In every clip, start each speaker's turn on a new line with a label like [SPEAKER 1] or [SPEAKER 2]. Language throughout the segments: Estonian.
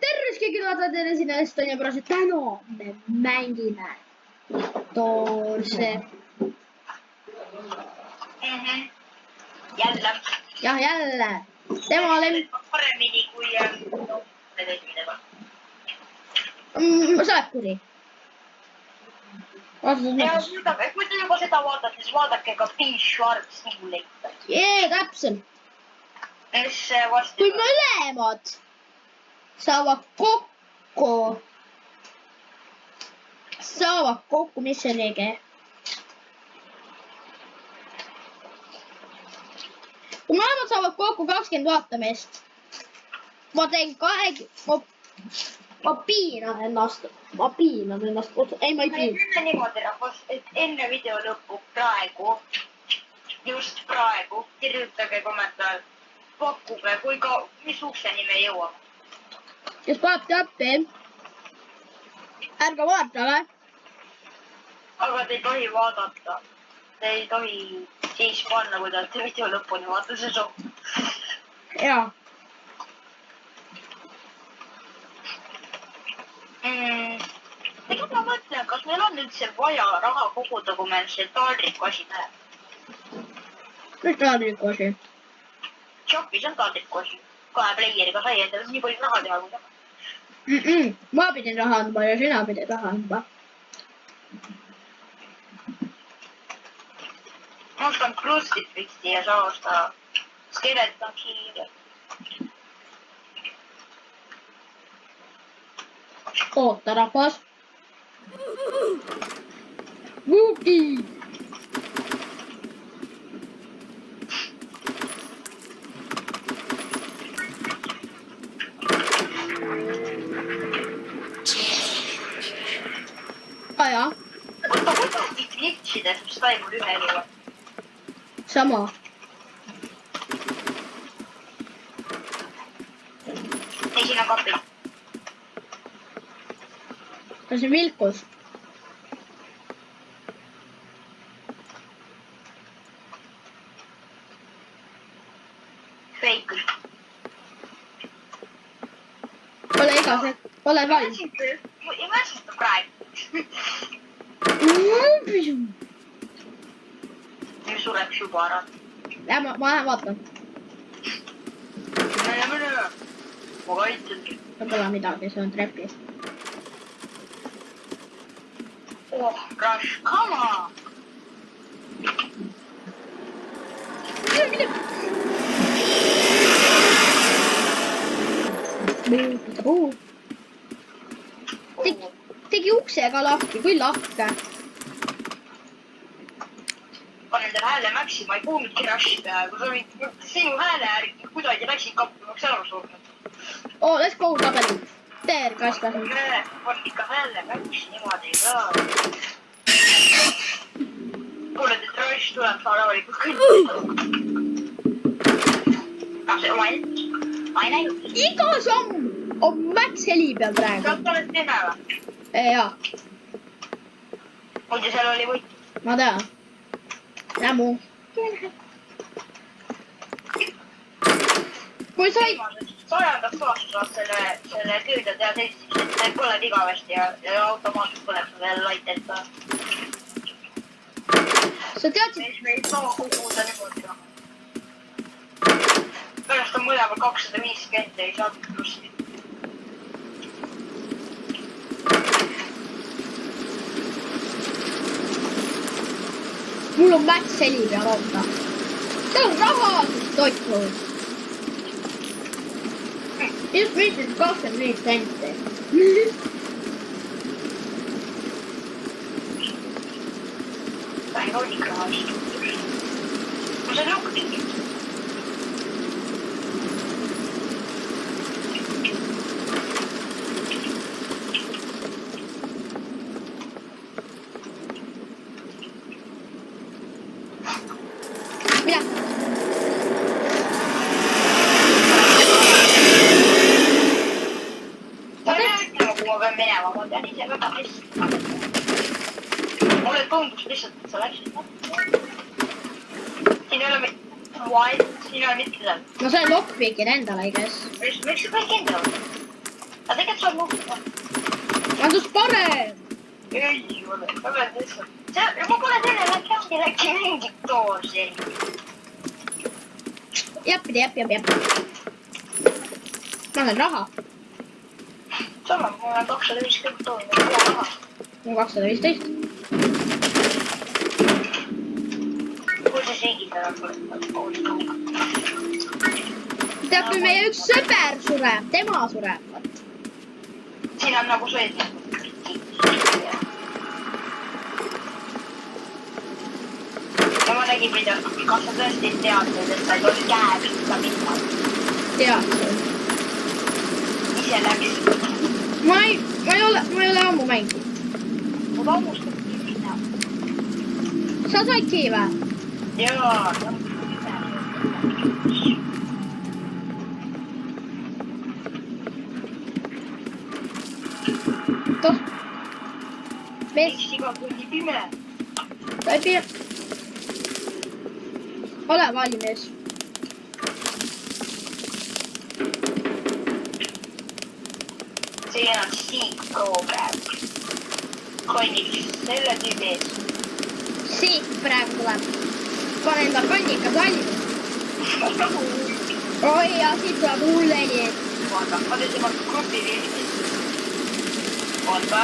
[SPEAKER 1] terves kõige vaadata sinna Estonia praegu täna me mängime Toorse.
[SPEAKER 2] Jälle.
[SPEAKER 1] Jah, jälle. Tema oli...
[SPEAKER 2] Paremini kui...
[SPEAKER 1] Saab kuri.
[SPEAKER 2] Ja kui te juba seda vaatate, siis vaadake ka P-Sharp Simulator.
[SPEAKER 1] Täpselt.
[SPEAKER 2] Mis varsti...
[SPEAKER 1] Kui mõlemad saavad kokku, mis see lege? Kui mõlemad saavad kokku 20 vaatamist, ma teen ma piinan ennast, ei ma ei piina.
[SPEAKER 2] Teeme niimoodi rahvas, et enne video lõppu just praegu, kirjutage kommentaar, pakkuge, mis ukseni me jõuame.
[SPEAKER 1] Kes paneb täppi, ärge vaatame.
[SPEAKER 2] Aga te ei tohi vaadata. Te ei tohi siis panna, kui te olete video lõpuni vaata, see soov.
[SPEAKER 1] Jaa.
[SPEAKER 2] Ega ma mõtlen, kas meil on üldse vaja raha koguda, kui meil see taaldriku asi läheb?
[SPEAKER 1] Mis taaldriku asi?
[SPEAKER 2] Shopis on taaldriku asi. 2 playeriga sai endale nii palju raha teha, kui taha.
[SPEAKER 1] Ma pidin raha andma ja sina pidin raha andma.
[SPEAKER 2] Ma ostan Crucifixi ja sa osta Skeleton Key.
[SPEAKER 1] Oota, rahvas. Vuki! Aja.
[SPEAKER 2] Võtta võtasti glitchides, mis taimul ühe ei ole.
[SPEAKER 1] Sama.
[SPEAKER 2] Ei, siin on kapil.
[SPEAKER 1] Kas see vilkus?
[SPEAKER 2] Fake.
[SPEAKER 1] Pole igased, pole valmis.
[SPEAKER 2] Ei mäsista praegu. Nüüd sureks juba ära.
[SPEAKER 1] Ja, ma lähen vaatan.
[SPEAKER 2] Mine. Ma kaitsengi.
[SPEAKER 1] Pole midagi, see on trepis.
[SPEAKER 2] Oh, Rush, come on! Tegi uksega lahti, kui lahke. Panen teile hääle mäksi, ma ei kuulnudki Rushi peaaegu. Sa olid sinu hääle järgi kuidagi läksid kappimaks ära surnud.
[SPEAKER 1] Oh, let's go, tabeli. Teer, kastas.
[SPEAKER 2] On ikka hääle mäks, niimoodi ei saa. Kuuled, et Rush tuleb saa ravalikult kõndi. See oma ent. Ma ei näinud.
[SPEAKER 1] Iga samm on Mats heli peal praegu.
[SPEAKER 2] Sealt oled teeme või?
[SPEAKER 1] Jaa.
[SPEAKER 2] Muidu seal oli võit.
[SPEAKER 1] Ma tean. Nämu. Kui sai...
[SPEAKER 2] 100. aastast selle tööd ja teha selliseks, et see põleb igavesti ja automaatselt põleb veel laitelt ka.
[SPEAKER 1] Sa teadsid...
[SPEAKER 2] Siis me ei saa koguda niimoodi. Pärast on mõlemal 250 ja ei saa plussi.
[SPEAKER 1] Mul on Mats heli peal oota. See on raha toitnud. Just võitsid 25 senti.
[SPEAKER 2] Ta ei olnud ikka rahast. Ma sain lukki.
[SPEAKER 1] Mida?
[SPEAKER 2] Minema, ma tean ise väga hästi. Mulle tundus lihtsalt, et sa läksid. Siin ei ole mitte midagi.
[SPEAKER 1] No see on lockpickin endale, I guess.
[SPEAKER 2] Miks see kõik endale on? aga tegelikult saab muuta.
[SPEAKER 1] Andus parem.
[SPEAKER 2] Ei ole, ma pean lihtsalt. Ma pole selle läki mingit doosi.
[SPEAKER 1] Jep. Ma annan raha.
[SPEAKER 2] Sama, mul on 250 doolari, pool raha.
[SPEAKER 1] Mul 215.
[SPEAKER 2] Kui see seegitada tuleb.
[SPEAKER 1] Tead, kui meie üks sõber sureb, tema sureb.
[SPEAKER 2] Siin on nagu sööd. Ja ma nägin videos, kas sa tõesti teadsid, et sa ei tohi käe pihta minna.
[SPEAKER 1] Teadsin.
[SPEAKER 2] Ise läks.
[SPEAKER 1] Ma ei ole ammu mänginud.
[SPEAKER 2] Ma vabustan minna.
[SPEAKER 1] Sa said kiive?
[SPEAKER 2] Jaa.
[SPEAKER 1] Toh.
[SPEAKER 2] Miks iga kundi pime?
[SPEAKER 1] Ta ei pea. Ole valmis.
[SPEAKER 2] See on siit program. Konniks selle tüübi ees.
[SPEAKER 1] Siit praegu tuleb. Pane enda kannikas valmis. Oi ja siit tuleb hull heli.
[SPEAKER 2] Vaata, ma teed juba grupi viimist. Oota.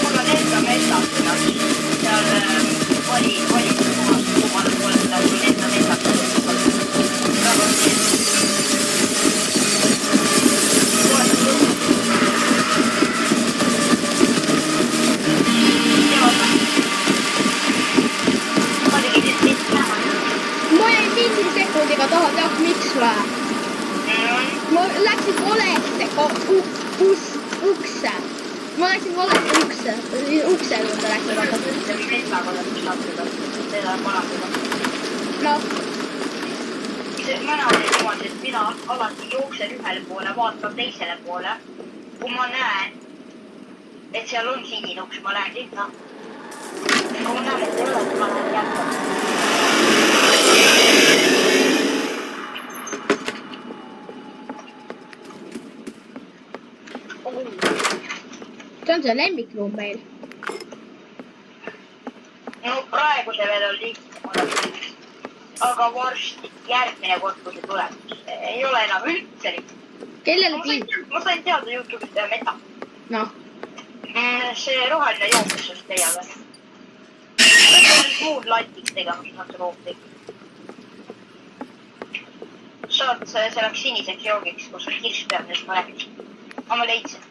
[SPEAKER 2] Mul on enda metsas. Seal oli puhas, kui ma olen kuulnud, kui enda metsas. Väga siin.
[SPEAKER 1] Ma jäin 5 sekundiga taha, tead miks või? Ma läksin valesti ukse. Ma läksin valesti ukse juurde läksin. Noh,
[SPEAKER 2] Mina olen niimoodi, et mina alati jooksen ühele poole, vaatan teisele poole. Kui ma näen, et seal on sinine uks, ma lähen sinna. Kui ma näen, et ei ole, siis ma lähen jätkama.
[SPEAKER 1] see on see lemmikruum meil.
[SPEAKER 2] No praegu see veel on lihtne. Aga varsti järgmine kord, kui see tuleb, ei ole enam üldse lihtne.
[SPEAKER 1] Kellele tiim?
[SPEAKER 2] Ma sain teada YouTube'ist ühe meta.
[SPEAKER 1] Noh,
[SPEAKER 2] See roheline jooks just leiab. Muud latiks tegema, siis on see roopti. Saad, see läks siniseks joogiks, kus on kirss peal, millest ma rääkisin. Aga ma leidsin.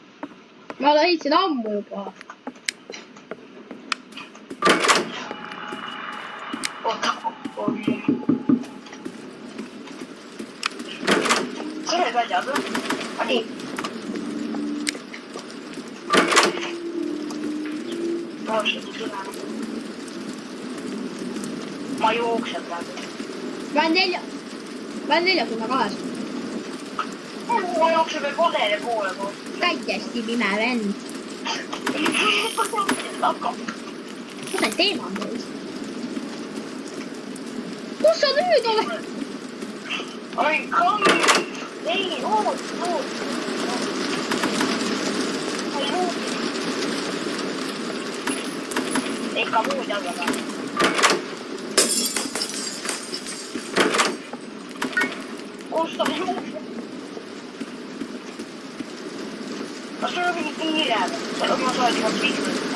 [SPEAKER 1] ma leidsin ammu juba.
[SPEAKER 2] Oota, sa oled väljas või? Nii. Ma jooksen praegu.
[SPEAKER 1] ma olen 4. Ma olen 42.
[SPEAKER 2] Ma jooksen veel valele poole koos.
[SPEAKER 1] Täiesti pime vend. Kus see teema on teil? Kus sa nüüd oled?
[SPEAKER 2] Ai, come! Ei, oot. Ikka muud jalga. Kus ta jookseb? Kas sul on mingi kiire? Ma saan juba 5 minutit.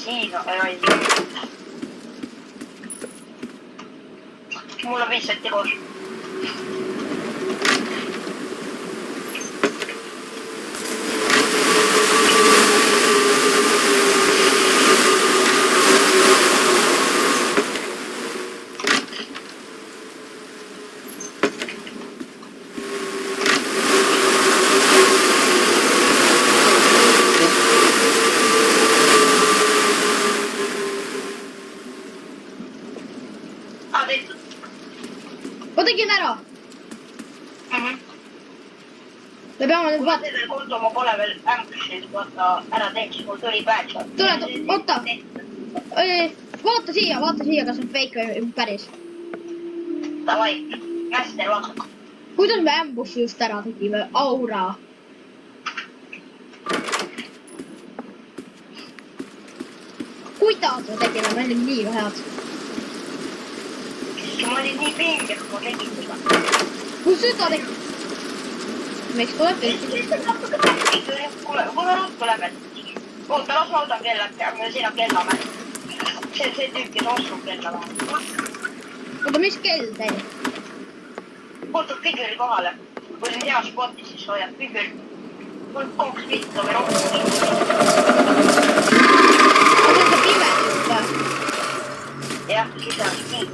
[SPEAKER 2] Siin on, ei. Mul on 5 setti koos.
[SPEAKER 1] ma tegin ära. me peame nüüd vaatama.
[SPEAKER 2] Sellel konto ma pole veel ämbrussid vaata ära teinud, siis mul tuli pääs.
[SPEAKER 1] tule, oota. vaata siia, kas on fake või päris.
[SPEAKER 2] Davai, hästi vaata.
[SPEAKER 1] kuidas me ambussi just ära tegime? Aura. kuidas me tegime? Me olime nii head.
[SPEAKER 2] ma olin nii pinge, kui ma tegin seda.
[SPEAKER 1] kui seda tegid? miks tuleb kõik?
[SPEAKER 2] kuule, mul on ruttu läbi. oota, las ma võtan kella, siin on kellamäe. see tüüp, kes ostub kella vähe.
[SPEAKER 1] oota, mis kell teil?
[SPEAKER 2] ootab figuri kohale. kui see on hea spoti, siis hoiab figuri. mul 2 vittu või rohkem.
[SPEAKER 1] aga see on pime nüüd või?
[SPEAKER 2] jah, siis on siik.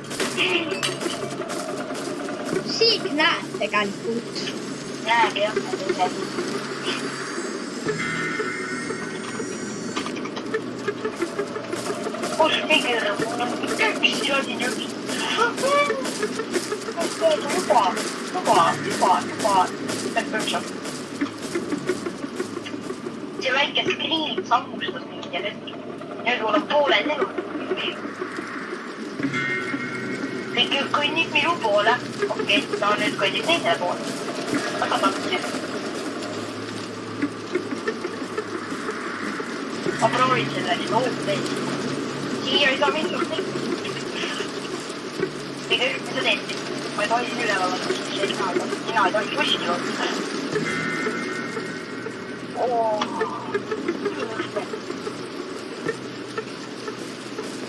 [SPEAKER 1] siik näeb tegelikult.
[SPEAKER 2] näegi jah, kus figür on? üks joodin üks. juba. see väike skriin sammustas mind ja nüüd mul on pooled elu. figür kõnnib minu poole. okei, ta nüüd kõnnib teisele poole. aga tagasi. ma proovin sellest hoopis. siia ei saa minna. figür, mis sa teed? ma ei tohi siin üleval olla, sina ei tohi kuskil olla.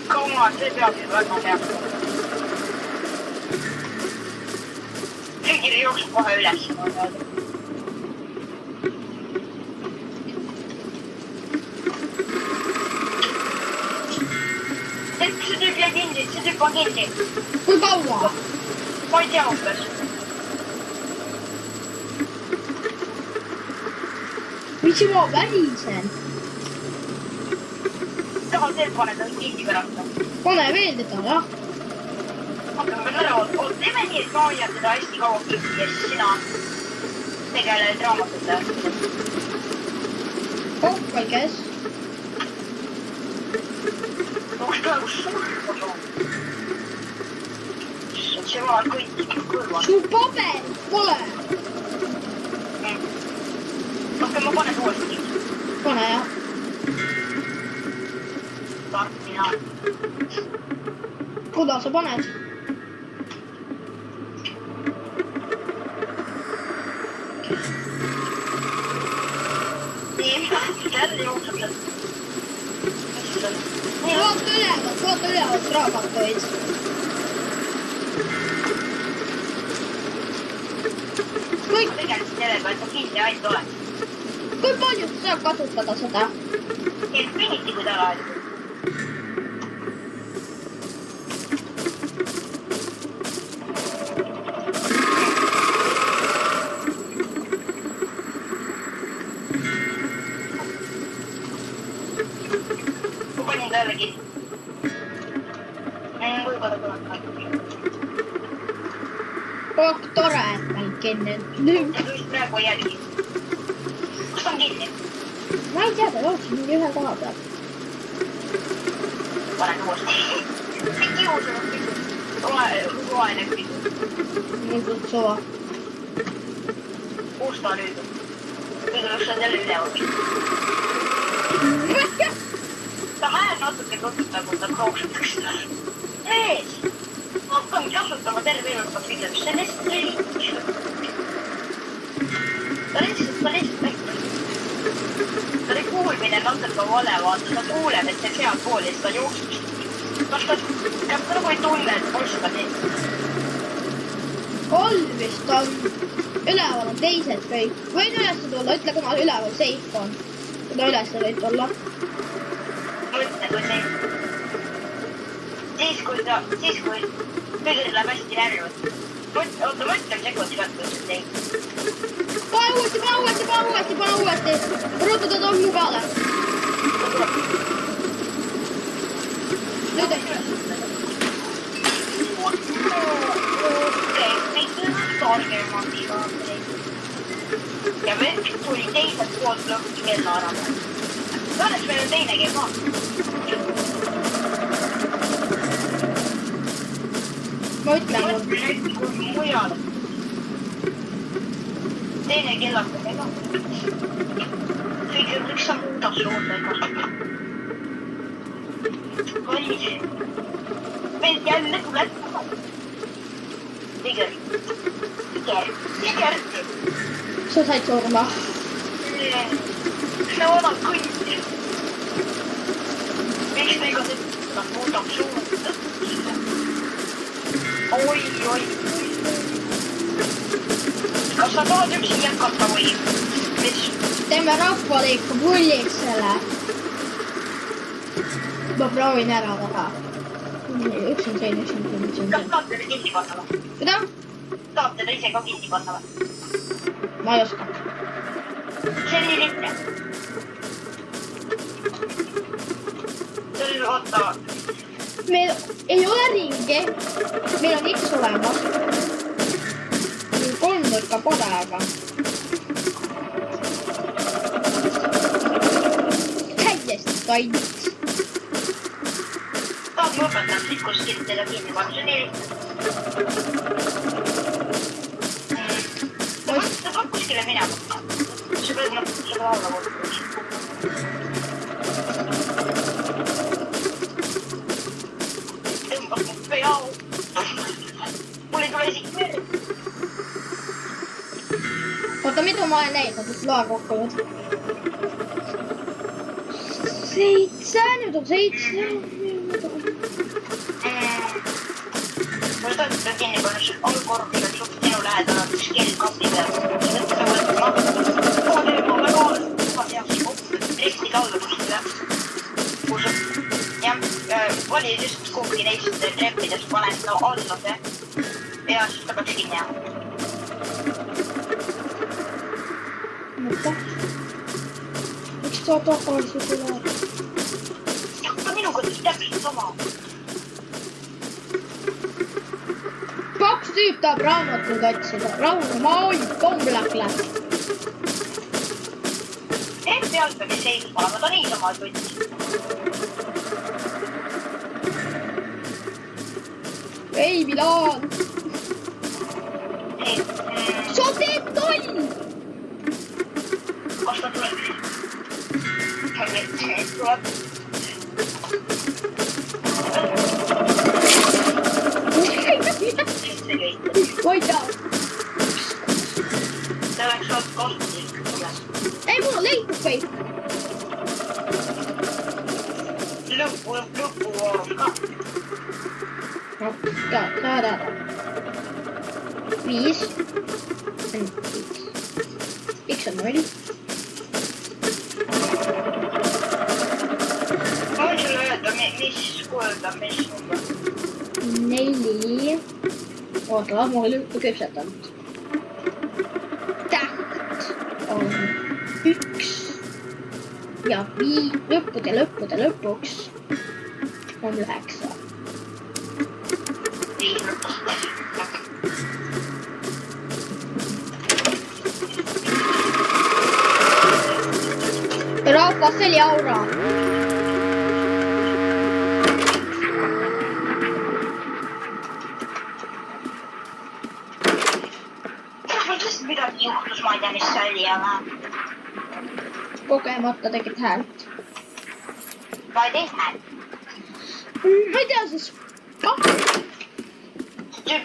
[SPEAKER 2] kaua see peab nüüd väga peab. figür jookseb kohe üles. see tüüp jäi kinni, see tüüp on kinni.
[SPEAKER 1] kui kaua?
[SPEAKER 2] ma ei tea umbes.
[SPEAKER 1] miks ma värisen?
[SPEAKER 2] tahad veel paneda kinni pärast?
[SPEAKER 1] pane veel teda, jah.
[SPEAKER 2] hakkame veel ära oot-. teeme nii, et ma hoian teda hästi kaua kinni ja siis sina tegeled raamatute.
[SPEAKER 1] oh my guess.
[SPEAKER 2] oleks praegu surma soov. see vaat kõik kõrval.
[SPEAKER 1] su paber pole.
[SPEAKER 2] okei, ma panen uuesti.
[SPEAKER 1] pane jah.
[SPEAKER 2] tark mina.
[SPEAKER 1] kuidas sa paned?
[SPEAKER 2] nii, jälle jookseb sealt.
[SPEAKER 1] vaata ülevalt raamatuid.
[SPEAKER 2] ma tegelesin sellega, et ma kinni ainult olen.
[SPEAKER 1] kui palju sa saad kasutada seda?
[SPEAKER 2] Infinity, kui ta laadib. ma panin ta jälle kinni. võib-olla tuleb.
[SPEAKER 1] oh, tore, et ma olin kinni.
[SPEAKER 2] ja just praegu ei jäägi. kas ta on kinni?
[SPEAKER 1] ma ei tea, ta jooksis mingi ühe koha peal.
[SPEAKER 2] panen uuesti. kiusanud pidu. roheline pidu.
[SPEAKER 1] mul tuli suva.
[SPEAKER 2] kus ta nüüd on? pidu just on jälle üleval. ta hääl natuke tututab, kui ta krooksutaks. mees! hakkan kasutama terve ilmast videos. see on lihtsalt relliks. ta lihtsalt näitab. ta oli kuulmine natuke vale, vaata. ta kuuleb, et see sealpool ja siis ta jookseb. kas ta nagu ei tunne, et poiss on nii?
[SPEAKER 1] all vist on. üleval on teised kõik. võin üles tulla, ütle, kuna üleval seif on. kui ta üles võid tulla.
[SPEAKER 2] mõtle, kui see... siis kui kõigil läheb hästi närvi. oota, mõtle sekundi katkus neid.
[SPEAKER 1] pane uuesti. ruttu ta tuleb mu peale. nüüd on.
[SPEAKER 2] okei. paarkirmandi kaarteid. Ja vett tuli teiselt poolt lõhki kella ära. Õnneks meil on teine kell ka.
[SPEAKER 1] Ma ütlen.
[SPEAKER 2] Mujal. Teine kellake ka. Kõik on muutab suurdega. Kallis. Meil jälle tuleb. Tiger.
[SPEAKER 1] Sa said surma.
[SPEAKER 2] See odab kõndi. Miks teiga see muudab suurt? Oi. Kas sa tahad üksi jätkata või?
[SPEAKER 1] Teeme rahvaliku pulliksele. Ma proovin ära teha. Üks on teine.
[SPEAKER 2] Kas tahad teda kinni panna või?
[SPEAKER 1] Mida?
[SPEAKER 2] Tahad teda ise ka kinni panna või?
[SPEAKER 1] Ma ei oska.
[SPEAKER 2] See on nii lihtne. See on oota.
[SPEAKER 1] Meil ei ole ringi. Meil on X olemas. Kolmnurka pole, aga. Täiesti kaits.
[SPEAKER 2] Tahad ma õpetan siit, kus teda kinni panna. See on nii lihtne. Ta peab kuskile minema. See peab alla võtta. Tõmbab mu pea. Mul ei tule isegi merd.
[SPEAKER 1] Oota, mida ma olen näinud, et loe kokku nüüd? 7, nüüd on 7.
[SPEAKER 2] Mulle toetab seda kinni panna, see on korrusel suht sinu lähedal on üks kell kapi peal. See mõttes nagu, et ma väga heaks kokku, ristid alla kuskile. Jah, vali just kuhugi neist treppidest, panen seda alla see ja siis ta peaks kinni jääma.
[SPEAKER 1] Mõtle. Miks ta tagasi tuleb?
[SPEAKER 2] Ka minuga täpselt sama.
[SPEAKER 1] Kaks tüüp tahab raamatut otsida. Raun, komblakle.
[SPEAKER 2] Pealt peab seisma olema, ta niisama ei võtsi.
[SPEAKER 1] Ei, Milan! Sa teed toll!
[SPEAKER 2] Kas ta tuleb? Tuleb.
[SPEAKER 1] Ma ei tea.
[SPEAKER 2] See oleks olnud kasulik.
[SPEAKER 1] Ei, mul on leidnud kõik.
[SPEAKER 2] Lõpuvoorus ka.
[SPEAKER 1] Ta. 5. X on 0.
[SPEAKER 2] Ma võin sulle öelda, mis kujuldab, mis number.
[SPEAKER 1] 4. Oota, ma olen lõppu küpsetanud. Täht on 1. Ja lõppude lõpuks on 9. Rahvas, see oli aura.
[SPEAKER 2] Midagi juhtus, ma ei tea, mis see oli, aga...
[SPEAKER 1] Kogemata tegid häält.
[SPEAKER 2] Ma ei teinud häält.
[SPEAKER 1] Ma ei tea siis.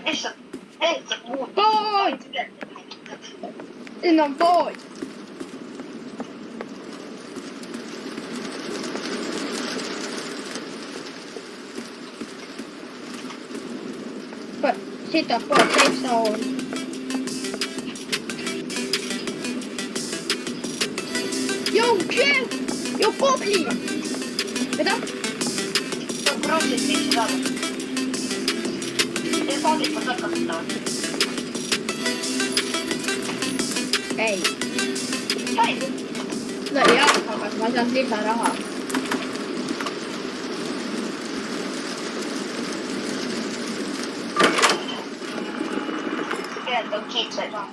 [SPEAKER 2] Lihtsalt tehti muud.
[SPEAKER 1] Pood! Siin on pood. Siit on pood, safe zone. Yo, chef! Yo, goblin! Mida?
[SPEAKER 2] See on krossid, mis saada. See saadikul tõrkatavad.
[SPEAKER 1] Ei.
[SPEAKER 2] Sai.
[SPEAKER 1] No jah, aga ma saan lisaraha.
[SPEAKER 2] tegelikult kiitsa ei saa.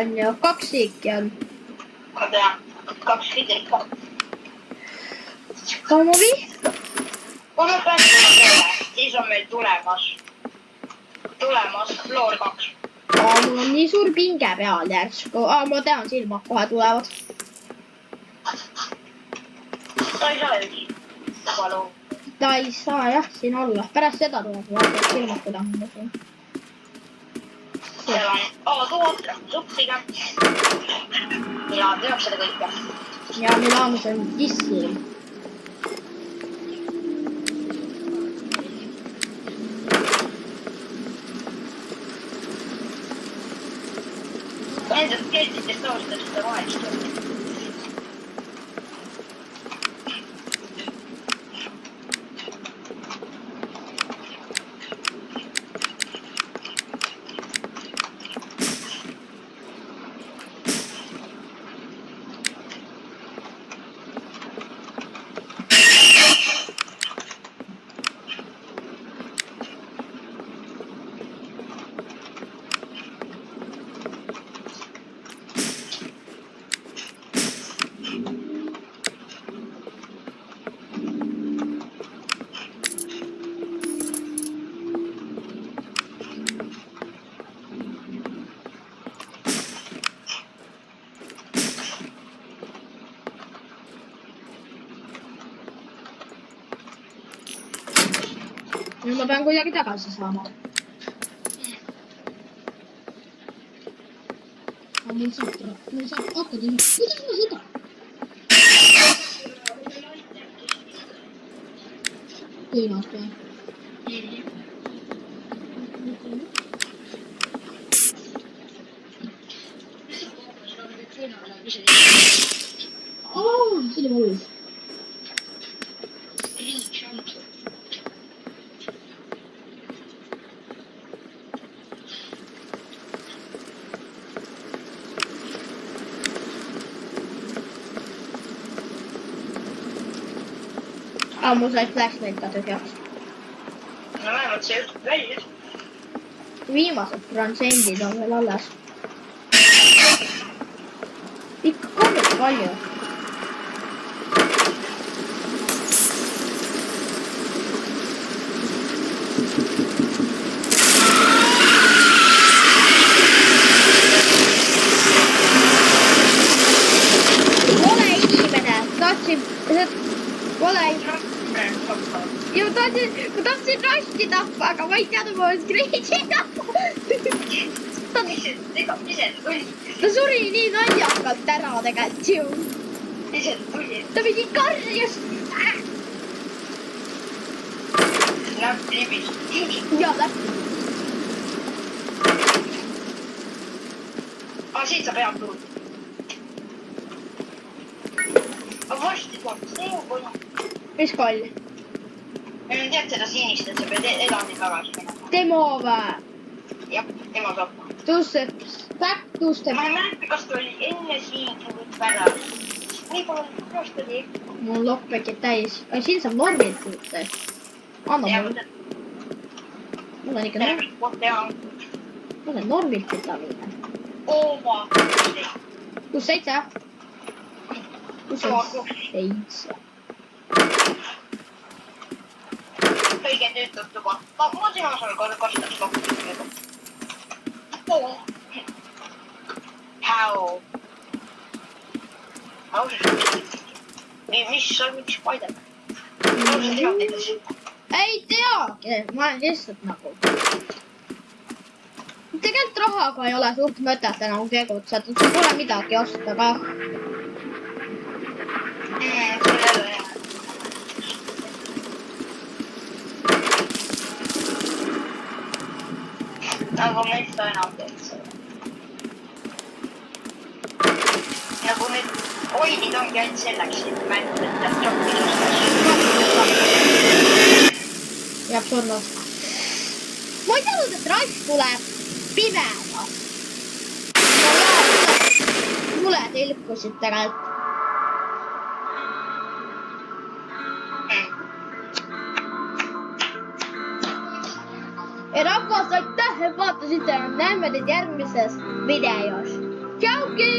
[SPEAKER 1] On ju, 2 siiki on.
[SPEAKER 2] Ma tean, 2 vidrikka.
[SPEAKER 1] Tomovi?
[SPEAKER 2] Kui me pääsime teele, siis on meil tulemas floor 2.
[SPEAKER 1] Mul on nii suur pinge peal järsku. Ma tean, silmad kohe tulevad.
[SPEAKER 2] Ta ei saa üksi. Palun.
[SPEAKER 1] Ta ei saa jah siin olla. Pärast seda tuleb vaatavad silmad tulevad.
[SPEAKER 2] Seal on toot, suppiga. Mina teab seda kõike.
[SPEAKER 1] Ja Milanos on dissi.
[SPEAKER 2] Nendest keeltidest alustab seda vahest.
[SPEAKER 1] Nüüd ma pean kuidagi tagasi saama. Mul saab hakata. Kuidas ma seda? Kõinas või? See oli mõlus. Mul sai flashlight ka tühjaks.
[SPEAKER 2] No vähemalt see juhtub välja.
[SPEAKER 1] Viimased transcendid on veel alles. Ikka kaudet palju. Ole inimene, tahtsin... Ole... Ja ma tahtsin rasti tappa, aga ma ei teadnud, ma olen Screechi tappa. Ta suri nii naljakalt ära tegelikult ju. Ta pidi karjus.
[SPEAKER 2] Läbi libis.
[SPEAKER 1] Ja läbi.
[SPEAKER 2] Siit saab head tulla. Aga varsti tuleb see koju.
[SPEAKER 1] Mis koll?
[SPEAKER 2] Tead seda sinist, et sa pead edasi tagasi minema.
[SPEAKER 1] Demo või?
[SPEAKER 2] Jah, tema saab.
[SPEAKER 1] Tõusteb.
[SPEAKER 2] Ma ei mäleta, kas ta oli enne siin või pärast. Võib-olla pärast oli.
[SPEAKER 1] Mul on lockbackid täis. Aga siin saab normilt juurde. Anna mulle. Mul on ikka normilt. Mul on normilt vitamine.
[SPEAKER 2] Oma.
[SPEAKER 1] 6-7? 6-7.
[SPEAKER 2] Kõige töötab tuba. Ma sinu asemel kastaks lokku. How? Mis on üks paidel?
[SPEAKER 1] Ei teagi, ma olen lihtsalt nagu. Tegelikult rahaga ei ole suht mõtet enam tegutseda, sul pole midagi osta ka.
[SPEAKER 2] Nagu meil seda enam teed seda. Nagu need oilid ongi ainult selleks, et mängida trappisust.
[SPEAKER 1] Jääb surnud. ma ei teadnud, et Ralf tuleb pimedas. Tuled ilkusid tegelikult. Ja rahvas, aitäh, et vaatasite. Näeme teid järgmises videos. Tšauki!